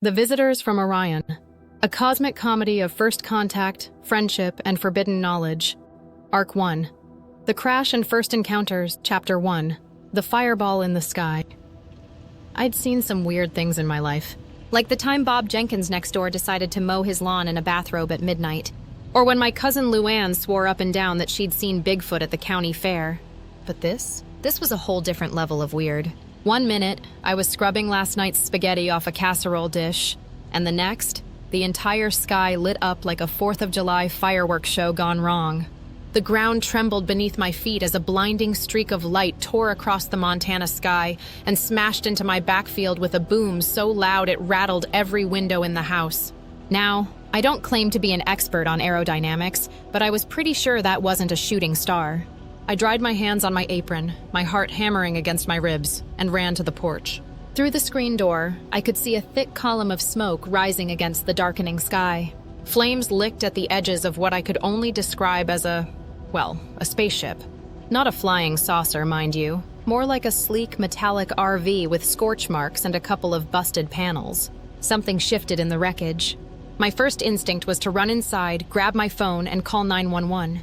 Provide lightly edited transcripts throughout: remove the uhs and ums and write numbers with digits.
The Visitors from Orion, a cosmic comedy of first contact, friendship, and forbidden knowledge. Arc 1. The Crash and First Encounters, Chapter 1. The Fireball in the Sky. I'd seen some weird things in my life. Like the time Bob Jenkins next door decided to mow his lawn in a bathrobe at midnight. Or when my cousin Luann swore up and down that she'd seen Bigfoot at the county fair. But this was a whole different level of weird. 1 minute, I was scrubbing last night's spaghetti off a casserole dish, and the next, the entire sky lit up like a 4th of July fireworks show gone wrong. The ground trembled beneath my feet as a blinding streak of light tore across the Montana sky and smashed into my backfield with a boom so loud it rattled every window in the house. Now, I don't claim to be an expert on aerodynamics, but I was pretty sure that wasn't a shooting star. I dried my hands on my apron, my heart hammering against my ribs, and ran to the porch. Through the screen door, I could see a thick column of smoke rising against the darkening sky. Flames licked at the edges of what I could only describe as a spaceship. Not a flying saucer, mind you. More like a sleek metallic RV with scorch marks and a couple of busted panels. Something shifted in the wreckage. My first instinct was to run inside, grab my phone, and call 911.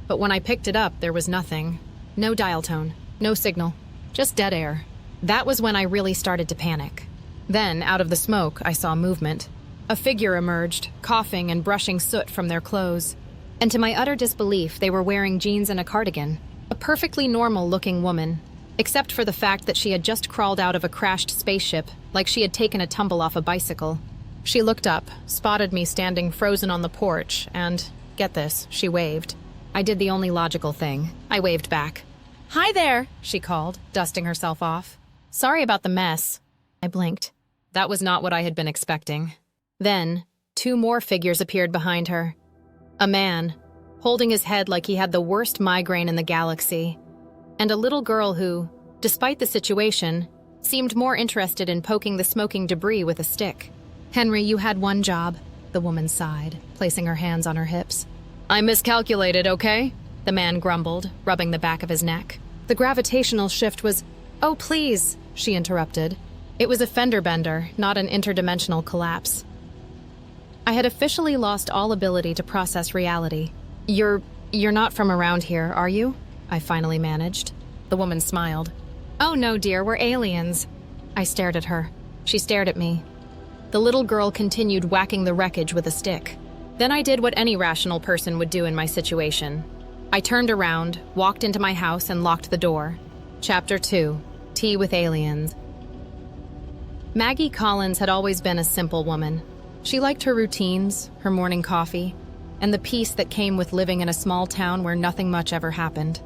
But when I picked it up, there was nothing. No dial tone, no signal, just dead air. That was when I really started to panic. Then, out of the smoke, I saw movement. A figure emerged, coughing and brushing soot from their clothes. And to my utter disbelief, they were wearing jeans and a cardigan. A perfectly normal-looking woman, except for the fact that she had just crawled out of a crashed spaceship, like she had taken a tumble off a bicycle. She looked up, spotted me standing frozen on the porch, and, get this, she waved. I did the only logical thing. I waved back. "Hi there," she called, dusting herself off. "Sorry about the mess." I blinked. That was not what I had been expecting. Then, 2 more figures appeared behind her. A man, holding his head like he had the worst migraine in the galaxy, and a little girl who, despite the situation, seemed more interested in poking the smoking debris with a stick. "Henry, you had one job," the woman sighed, placing her hands on her hips. "I miscalculated, okay?" the man grumbled, rubbing the back of his neck. The gravitational shift was... "Oh, please," she interrupted. It was a fender bender, not an interdimensional collapse. I had officially lost all ability to process reality. You're not from around here, are you?" I finally managed. The woman smiled. "Oh no, dear, we're aliens." I stared at her. She stared at me. The little girl continued whacking the wreckage with a stick. Then I did what any rational person would do in my situation. I turned around, walked into my house, and locked the door. Chapter 2. Tea with Aliens. Maggie Collins had always been a simple woman. She liked her routines, her morning coffee, and the peace that came with living in a small town where nothing much ever happened.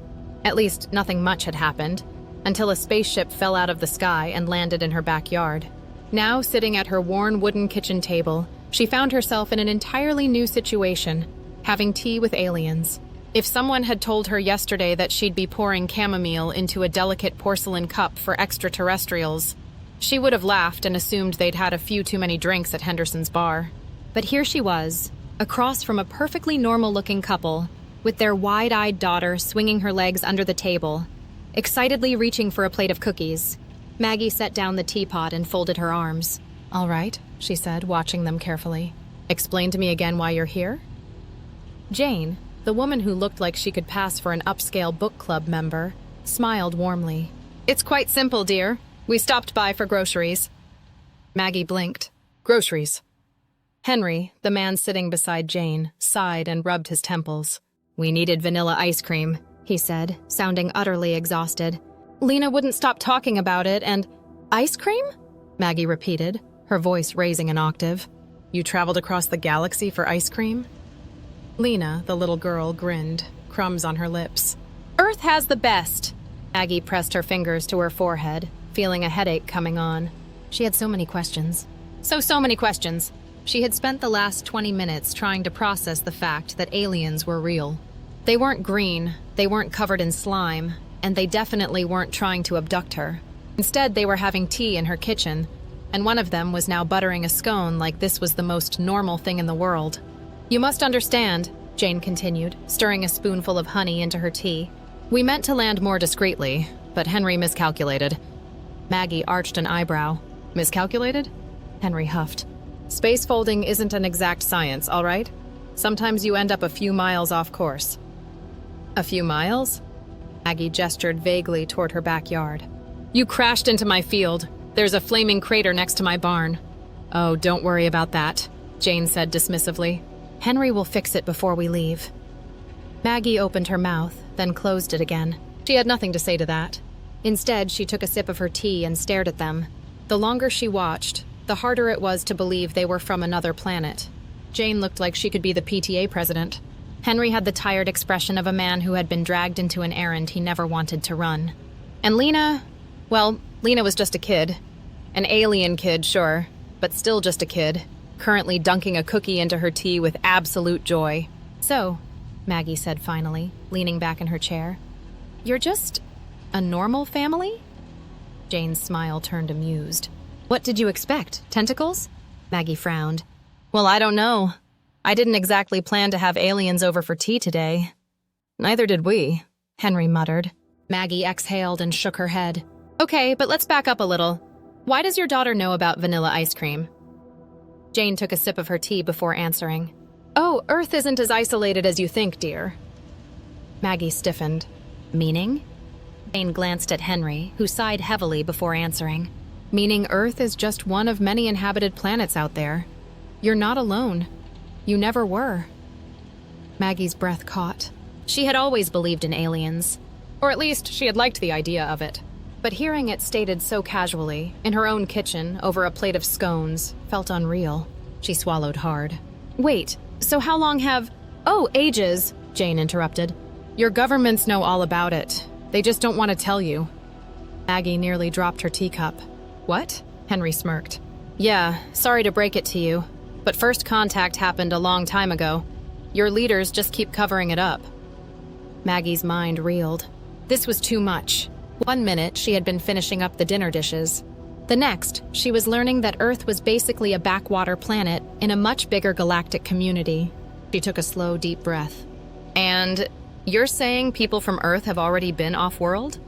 At least, nothing much had happened, until a spaceship fell out of the sky and landed in her backyard. Now, sitting at her worn wooden kitchen table, she found herself in an entirely new situation, having tea with aliens. If someone had told her yesterday that she'd be pouring chamomile into a delicate porcelain cup for extraterrestrials, she would have laughed and assumed they'd had a few too many drinks at Henderson's bar. But here she was, across from a perfectly normal-looking couple, with their wide-eyed daughter swinging her legs under the table, excitedly reaching for a plate of cookies. Maggie set down the teapot and folded her arms. "All right," she said, watching them carefully. "Explain to me again why you're here?" Jane, the woman who looked like she could pass for an upscale book club member, smiled warmly. "It's quite simple, dear. We stopped by for groceries." Maggie blinked. "Groceries?" Henry, the man sitting beside Jane, sighed and rubbed his temples. "We needed vanilla ice cream," he said, sounding utterly exhausted. "Lena wouldn't stop talking about it, and—" "Ice cream?" Maggie repeated, her voice raising an octave. "You traveled across the galaxy for ice cream?" Lena, the little girl, grinned, crumbs on her lips. "Earth has the best." Maggie pressed her fingers to her forehead, feeling a headache coming on. She had so many questions. So many questions. She had spent the last 20 minutes trying to process the fact that aliens were real. They weren't green, they weren't covered in slime, and they definitely weren't trying to abduct her. Instead, they were having tea in her kitchen, and one of them was now buttering a scone like this was the most normal thing in the world. "You must understand," Jane continued, stirring a spoonful of honey into her tea. "We meant to land more discreetly, but Henry miscalculated." Maggie arched an eyebrow. "Miscalculated?" Henry huffed. Space folding isn't an exact science, all right? Sometimes you end up a few miles off course. A few miles? Maggie gestured vaguely toward her backyard. You crashed into my field. There's a flaming crater next to my barn. Oh, don't worry about that, Jane said dismissively. Henry will fix it before we leave. Maggie opened her mouth, then closed it again. She had nothing to say to that. Instead, she took a sip of her tea and stared at them. The longer she watched, the harder it was to believe they were from another planet. Jane looked like she could be the PTA president. Henry had the tired expression of a man who had been dragged into an errand he never wanted to run. And Lena, well, Lena was just a kid. An alien kid, sure, but still just a kid, currently dunking a cookie into her tea with absolute joy. So, Maggie said finally, leaning back in her chair, you're just a normal family? Jane's smile turned amused. What did you expect? Tentacles? Maggie frowned. Well, I don't know. I didn't exactly plan to have aliens over for tea today. Neither did we, Henry muttered. Maggie exhaled and shook her head. Okay, but let's back up a little. Why does your daughter know about vanilla ice cream? Jane took a sip of her tea before answering. Oh, Earth isn't as isolated as you think, dear. Maggie stiffened. Meaning? Jane glanced at Henry, who sighed heavily before answering. Meaning Earth is just one of many inhabited planets out there. You're not alone. You never were. Maggie's breath caught. She had always believed in aliens. Or at least she had liked the idea of it. But hearing it stated so casually, in her own kitchen, over a plate of scones, felt unreal. She swallowed hard. Wait, so how long have— Oh, ages, Jane interrupted. Your governments know all about it. They just don't want to tell you. Maggie nearly dropped her teacup. What? Henry smirked. Yeah, sorry to break it to you, but first contact happened a long time ago. Your leaders just keep covering it up. Maggie's mind reeled. This was too much. 1 minute, she had been finishing up the dinner dishes. The next, she was learning that Earth was basically a backwater planet in a much bigger galactic community. She took a slow, deep breath. And you're saying people from Earth have already been off-world?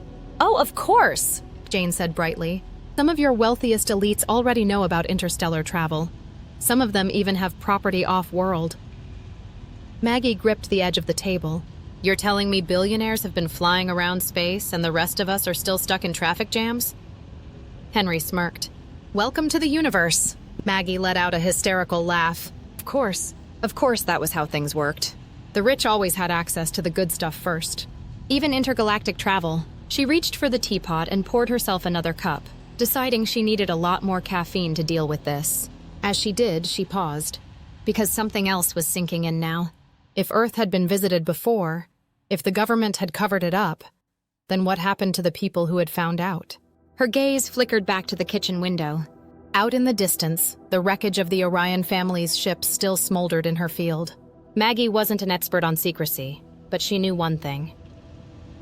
Oh, of course, Jane said brightly. Some of your wealthiest elites already know about interstellar travel. Some of them even have property off-world. Maggie gripped the edge of the table. You're telling me billionaires have been flying around space and the rest of us are still stuck in traffic jams? Henry smirked. Welcome to the universe. Maggie let out a hysterical laugh. Of course that was how things worked. The rich always had access to the good stuff first. Even intergalactic travel. She reached for the teapot and poured herself another cup, deciding she needed a lot more caffeine to deal with this. As she did, she paused, because something else was sinking in now. If Earth had been visited before, if the government had covered it up, then what happened to the people who had found out? Her gaze flickered back to the kitchen window. Out in the distance, the wreckage of the Orion family's ship still smoldered in her field. Maggie wasn't an expert on secrecy, but she knew one thing.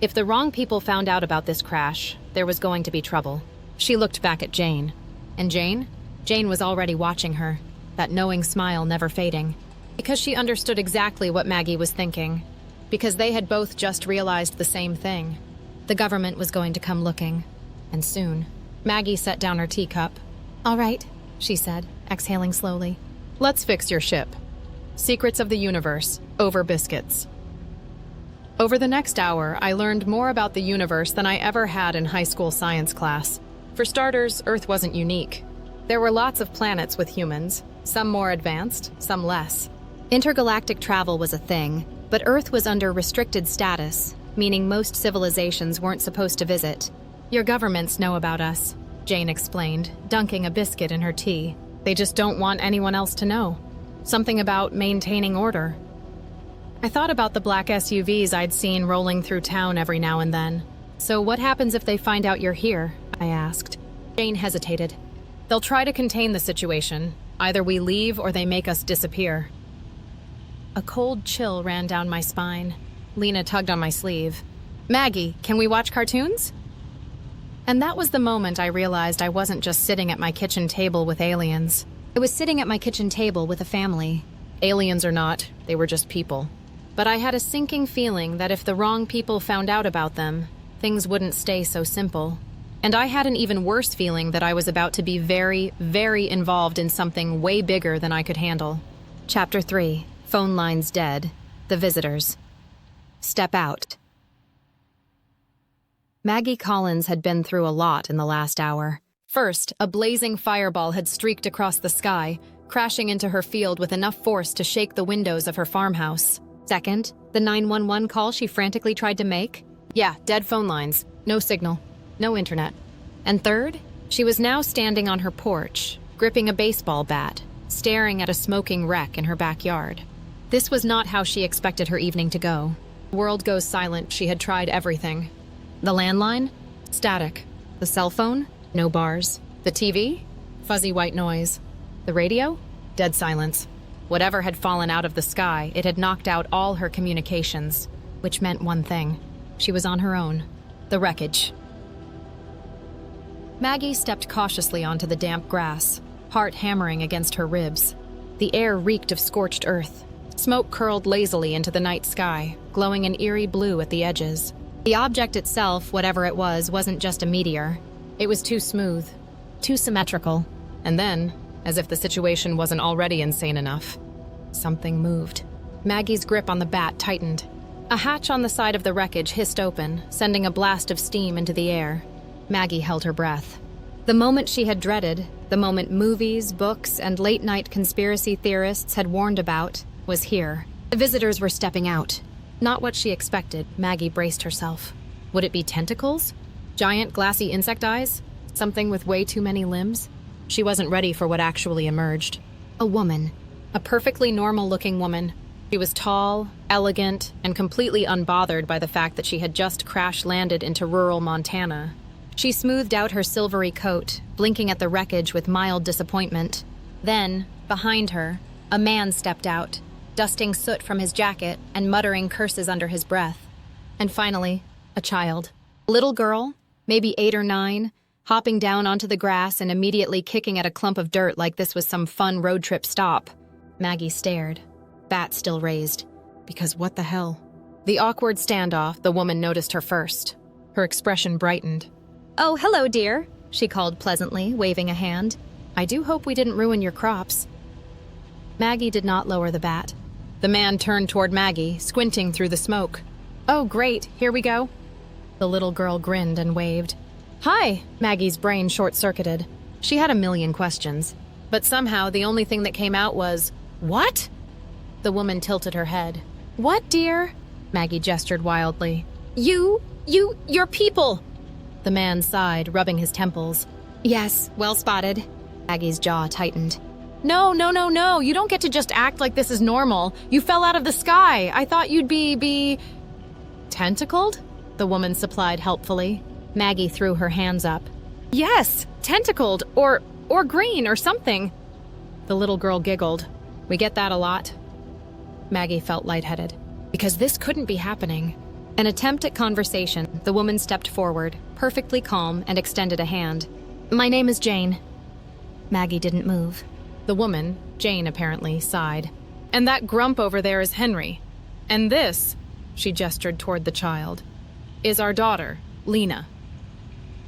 If the wrong people found out about this crash, there was going to be trouble. She looked back at Jane. And Jane? Jane was already watching her, that knowing smile never fading. Because she understood exactly what Maggie was thinking. Because they had both just realized the same thing. The government was going to come looking. And soon. Maggie set down her teacup. All right, she said, exhaling slowly. Let's fix your ship. Secrets of the universe, over biscuits. Over the next hour, I learned more about the universe than I ever had in high school science class. For starters, Earth wasn't unique. There were lots of planets with humans, some more advanced, some less. Intergalactic travel was a thing, but Earth was under restricted status, meaning most civilizations weren't supposed to visit. Your governments know about us, Jane explained, dunking a biscuit in her tea. They just don't want anyone else to know. Something about maintaining order. I thought about the black SUVs I'd seen rolling through town every now and then. So what happens if they find out you're here? I asked. Jane hesitated. They'll try to contain the situation. Either we leave or they make us disappear. A cold chill ran down my spine. Lena tugged on my sleeve. Maggie, can we watch cartoons? And that was the moment I realized I wasn't just sitting at my kitchen table with aliens. I was sitting at my kitchen table with a family. Aliens or not, they were just people. But I had a sinking feeling that if the wrong people found out about them, things wouldn't stay so simple. And I had an even worse feeling that I was about to be very, very involved in something way bigger than I could handle. Chapter 3. Phone lines dead. The visitors. Step out. Maggie Collins had been through a lot in the last hour. First, a blazing fireball had streaked across the sky, crashing into her field with enough force to shake the windows of her farmhouse. Second, the 911 call she frantically tried to make. Yeah, dead phone lines. No signal. No internet. And third, she was now standing on her porch, gripping a baseball bat, staring at a smoking wreck in her backyard. This was not how she expected her evening to go. The world goes silent. She had tried everything. The landline? Static. The cell phone? No bars. The TV? Fuzzy white noise. The radio? Dead silence. Whatever had fallen out of the sky, it had knocked out all her communications, which meant one thing. She was on her own. The wreckage. Maggie stepped cautiously onto the damp grass, heart hammering against her ribs. The air reeked of scorched earth. Smoke curled lazily into the night sky, glowing an eerie blue at the edges. The object itself, whatever it was, wasn't just a meteor. It was too smooth, too symmetrical. And then, as if the situation wasn't already insane enough, something moved. Maggie's grip on the bat tightened. A hatch on the side of the wreckage hissed open, sending a blast of steam into the air. Maggie held her breath. The moment she had dreaded, the moment movies, books, and late-night conspiracy theorists had warned about, was here. The visitors were stepping out. Not what she expected. Maggie braced herself. Would it be tentacles? Giant glassy insect eyes? Something with way too many limbs? She wasn't ready for what actually emerged. A woman. A perfectly normal-looking woman. She was tall, elegant, and completely unbothered by the fact that she had just crash-landed into rural Montana. She smoothed out her silvery coat, blinking at the wreckage with mild disappointment. Then, behind her, a man stepped out, dusting soot from his jacket and muttering curses under his breath. And finally, a child. A little girl, maybe 8 or 9, hopping down onto the grass and immediately kicking at a clump of dirt like this was some fun road trip stop. Maggie stared, bat still raised. Because what the hell? The awkward standoff, the woman noticed her first. Her expression brightened. "Oh, hello, dear," she called pleasantly, waving a hand. "I do hope we didn't ruin your crops." Maggie did not lower the bat. The man turned toward Maggie, squinting through the smoke. "Oh, great, here we go." The little girl grinned and waved. "Hi," Maggie's brain short-circuited. She had a million questions, but somehow the only thing that came out was, "What?" The woman tilted her head. "What, dear?" Maggie gestured wildly. Your people!" The man sighed, rubbing his temples. "Yes, well spotted." Maggie's jaw tightened. No, you don't get to just act like this is normal. You fell out of the sky. I thought you'd be... Tentacled? The woman supplied helpfully. Maggie threw her hands up. "Yes, tentacled, or green, or something." The little girl giggled. "We get that a lot." Maggie felt lightheaded. Because this couldn't be happening. An attempt at conversation, the woman stepped forward, perfectly calm, and extended a hand. "My name is Jane." Maggie didn't move. The woman, Jane apparently, sighed. "And that grump over there is Henry. And this," she gestured toward the child, "is our daughter, Lena."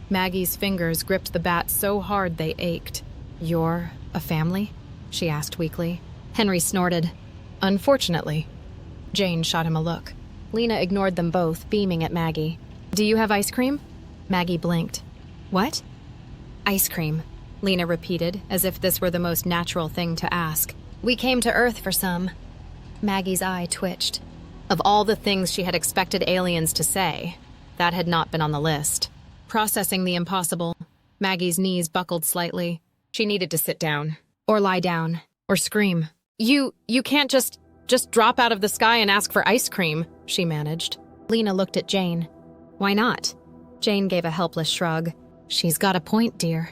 Maggie's fingers gripped the bat so hard they ached. "You're a family?" she asked weakly. Henry snorted. "Unfortunately." Jane shot him a look. Lena ignored them both, beaming at Maggie. "Do you have ice cream?" Maggie blinked. "What?" "Ice cream," Lena repeated, as if this were the most natural thing to ask. "We came to Earth for some." Maggie's eye twitched. Of all the things she had expected aliens to say, that had not been on the list. Processing the impossible, Maggie's knees buckled slightly. She needed to sit down, or lie down, or scream. You can't just drop out of the sky and ask for ice cream," she managed. Lena looked at Jane. "Why not?" Jane gave a helpless shrug. "She's got a point, dear."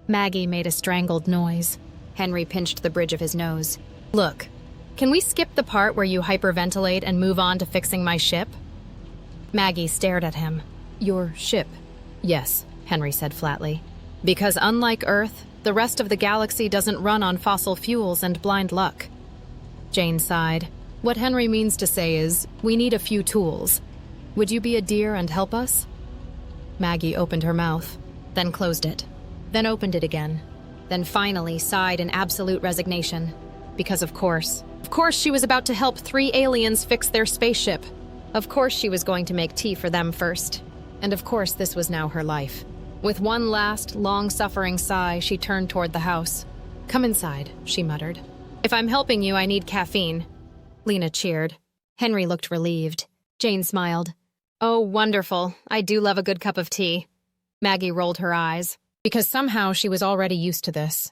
Maggie made a strangled noise. Henry pinched the bridge of his nose. "Look, can we skip the part where you hyperventilate and move on to fixing my ship?" Maggie stared at him. "Your ship?" "Yes," Henry said flatly. "Because unlike Earth, the rest of the galaxy doesn't run on fossil fuels and blind luck." Jane sighed. "What Henry means to say is, we need a few tools. Would you be a dear and help us?" Maggie opened her mouth. then closed it, then opened it again, then finally sighed in absolute resignation. Because of course she was about to help 3 aliens fix their spaceship. Of course she was going to make tea for them first. And of course this was now her life. With one last, long-suffering sigh, she turned toward the house. "Come inside," she muttered. "If I'm helping you, I need caffeine." Lena cheered. Henry looked relieved. Jane smiled. "Oh, wonderful. I do love a good cup of tea." Maggie rolled her eyes, because somehow she was already used to this.